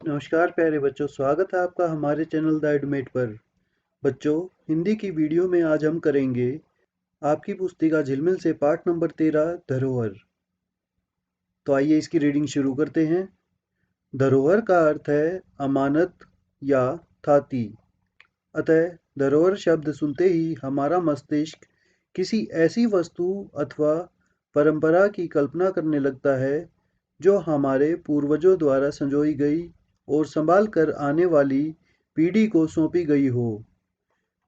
नमस्कार प्यारे बच्चों, स्वागत है आपका हमारे चैनल द एडमेट पर। बच्चों, हिंदी की वीडियो में आज हम करेंगे आपकी पुस्तिका झिलमिल से पाठ नंबर 13 धरोहर। तो आइए इसकी रीडिंग शुरू करते हैं। धरोहर का अर्थ है अमानत या थाती। अतः धरोहर शब्द सुनते ही हमारा मस्तिष्क किसी ऐसी वस्तु अथवा परंपरा की कल्पना करने लगता है जो हमारे पूर्वजों द्वारा संजोई गई और संभाल कर आने वाली पीढ़ी को सौंपी गई हो।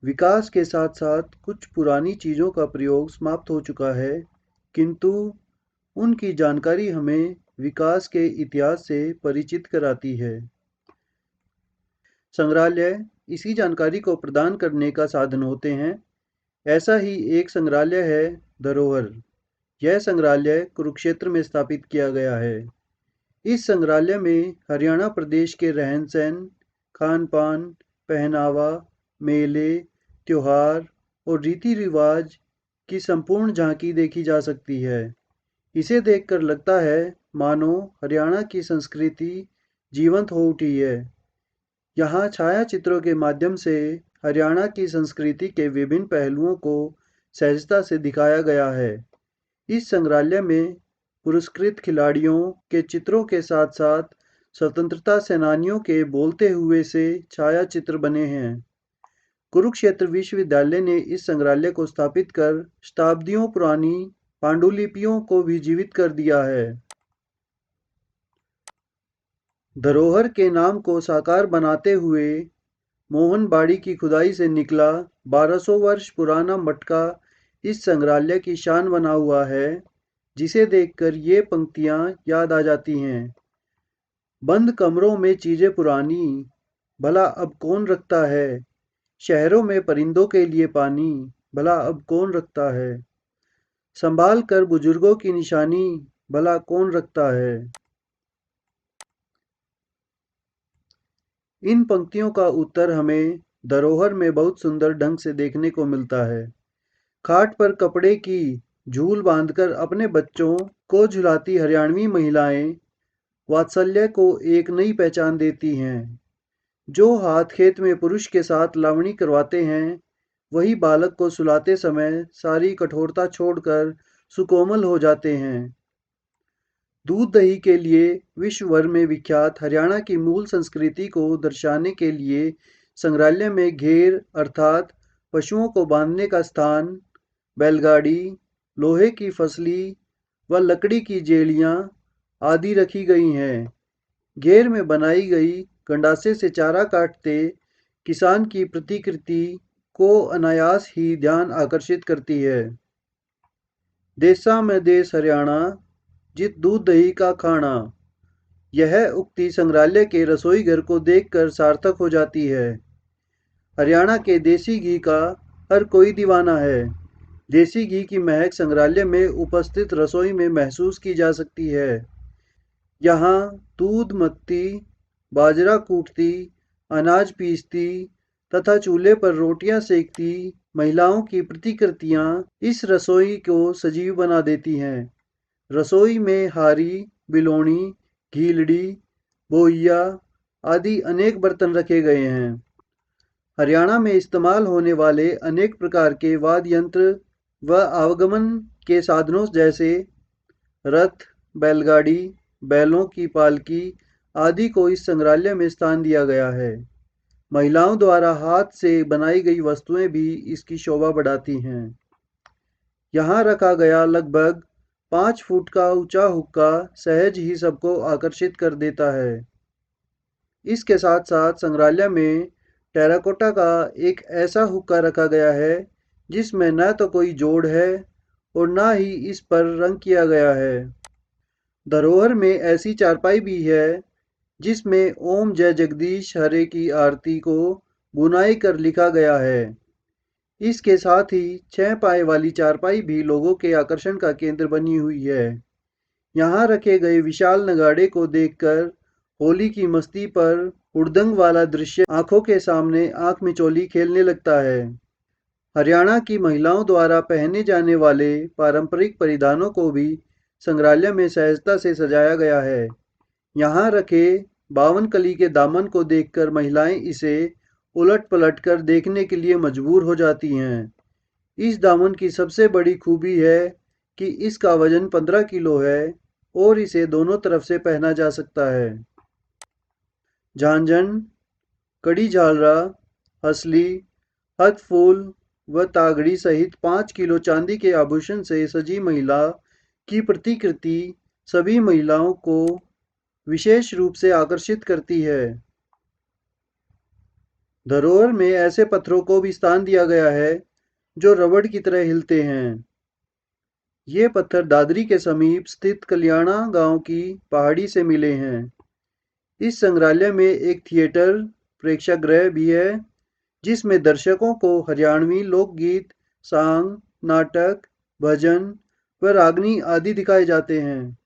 विकास के साथ साथ कुछ पुरानी चीज़ों का प्रयोग समाप्त हो चुका है, किंतु उनकी जानकारी हमें विकास के इतिहास से परिचित कराती है। संग्रहालय इसी जानकारी को प्रदान करने का साधन होते हैं। ऐसा ही एक संग्रहालय है धरोहर। यह संग्रहालय कुरुक्षेत्र में स्थापित किया गया है। इस संग्रहालय में हरियाणा प्रदेश के रहन-सहन, खान-पान, पहनावा, मेले, त्योहार और रीति-रिवाज की संपूर्ण झांकी देखी जा सकती है। इसे देखकर लगता है मानो हरियाणा की संस्कृति जीवंत हो उठी है। यहाँ छायाचित्रों के माध्यम से हरियाणा की संस्कृति के विभिन्न पहलुओं को सहजता से दिखाया गया है। इस संग्रहालय में पुरस्कृत खिलाड़ियों के चित्रों के साथ-साथ स्वतंत्रता सेनानियों के बोलते हुए से छायाचित्र बने हैं। कुरुक्षेत्र विश्वविद्यालय ने इस संग्रहालय को स्थापित कर शताब्दियों पुरानी पांडुलिपियों को भी जीवित कर दिया है। धरोहर के नाम को साकार बनाते हुए मोहन बाड़ी की खुदाई से निकला 1200 वर्ष पुराना मटका इस संग्रहालय की शान बना हुआ है, जिसे देखकर ये पंक्तियाँ याद आ जाती हैं। बंद कमरों में चीज़ें पुरानी, भला अब कौन रखता है। शहरों में परिंदों के लिए पानी, भला अब कौन रखता है। संभाल कर बुजुर्गों की निशानी, भला कौन रखता है। इन पंक्तियों का उत्तर हमें धरोहर में बहुत सुंदर ढंग से देखने को मिलता है। खाट पर कपड़े की झूल बांधकर अपने बच्चों को झुलाती हरियाणवी महिलाएं वात्सल्य को एक नई पहचान देती हैं। जो हाथ खेत में पुरुष के साथ लावणी करवाते हैं, वही बालक को सुलाते समय सारी कठोरता छोड़कर सुकोमल हो जाते हैं। दूध दही के लिए विश्व भर में विख्यात हरियाणा की मूल संस्कृति को दर्शाने के लिए संग्रहालय में घेर अर्थात पशुओं को बांधने का स्थान, बैलगाड़ी, लोहे की फसली व लकड़ी की जेलियाँ आदि रखी गई हैं। घेर में बनाई गई गंडासे से चारा काटते किसान की प्रतिकृति को अनायास ही ध्यान आकर्षित करती है। देसा में देश हरियाणा, जित दूध दही का खाना। यह उक्ति संग्रहालय के रसोई घर को देखकर सार्थक हो जाती है। हरियाणा के देसी घी का हर कोई दीवाना है। देसी घी की महक संग्रहालय में उपस्थित रसोई में महसूस की जा सकती है। यहाँ दूध मथती, बाजरा कूटती, अनाज पीसती तथा चूल्हे पर रोटियां सेकती महिलाओं की प्रतिकृतियाँ इस रसोई को सजीव बना देती हैं। रसोई में हारी, बिलोणी, घीलड़ी, बोइया आदि अनेक बर्तन रखे गए हैं। हरियाणा में इस्तेमाल होने वाले अनेक प्रकार के वाद्य यंत्र व आवागमन के साधनों जैसे रथ, बैलगाड़ी, बैलों की पालकी आदि को इस संग्रहालय में स्थान दिया गया है। महिलाओं द्वारा हाथ से बनाई गई वस्तुएं भी इसकी शोभा बढ़ाती हैं। यहाँ रखा गया लगभग 5 फुट का ऊंचा हुक्का सहज ही सबको आकर्षित कर देता है। इसके साथ साथ संग्रहालय में टेराकोटा का एक ऐसा हुक्का रखा गया है जिसमें न तो कोई जोड़ है और न ही इस पर रंग किया गया है। धरोहर में ऐसी चारपाई भी है जिसमें ओम जय जगदीश हरे की आरती को बुनाई कर लिखा गया है। इसके साथ ही 6 पाए वाली चारपाई भी लोगों के आकर्षण का केंद्र बनी हुई है। यहाँ रखे गए विशाल नगाड़े को देखकर होली की मस्ती पर हुड़दंग वाला दृश्य आंखों के सामने आंख मिचौली खेलने लगता है। हरियाणा की महिलाओं द्वारा पहने जाने वाले पारंपरिक परिधानों को भी संग्रहालय में सहजता से सजाया गया है। यहाँ रखे बावन कली के दामन को देखकर महिलाएं इसे उलट-पलट कर देखने के लिए मजबूर हो जाती हैं। इस दामन की सबसे बड़ी खूबी है कि इसका वजन 15 किलो है और इसे दोनों तरफ से पहना जा सकता है। झांझन, कड़ी झालरा, हसली, हथफूल व तागड़ी सहित 5 किलो चांदी के आभूषण से सजी महिला की प्रतिकृति सभी महिलाओं को विशेष रूप से आकर्षित करती है। धरोहर में ऐसे पत्थरों को भी स्थान दिया गया है जो रबड़ की तरह हिलते हैं। ये पत्थर दादरी के समीप स्थित कल्याणा गांव की पहाड़ी से मिले हैं। इस संग्रहालय में एक थिएटर प्रेक्षागृह भी है जिसमें दर्शकों को हरियाणवी लोकगीत, सांग, नाटक, भजन व रागनी आदि दिखाए जाते हैं।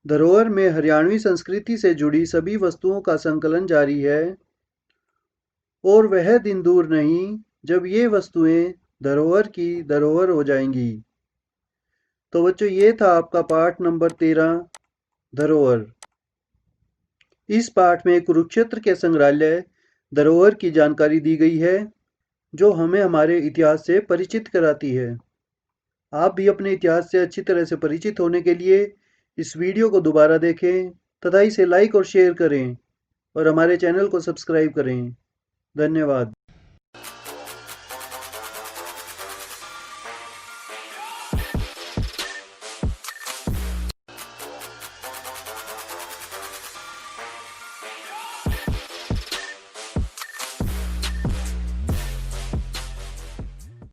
धरोहर में हरियाणवी संस्कृति से जुड़ी सभी वस्तुओं का संकलन जारी है और वह दिन दूर नहीं जब ये वस्तुएं धरोहर की धरोहर हो जाएंगी। तो बच्चों, ये था आपका पाठ नंबर 13 धरोहर। इस पाठ में कुरुक्षेत्र के संग्रहालय धरोहर की जानकारी दी गई है जो हमें हमारे इतिहास से परिचित कराती है। आप भी अपने इतिहास से अच्छी तरह से परिचित होने के लिए इस वीडियो को दोबारा देखें तथा इसे लाइक और शेयर करें और हमारे चैनल को सब्सक्राइब करें। धन्यवाद।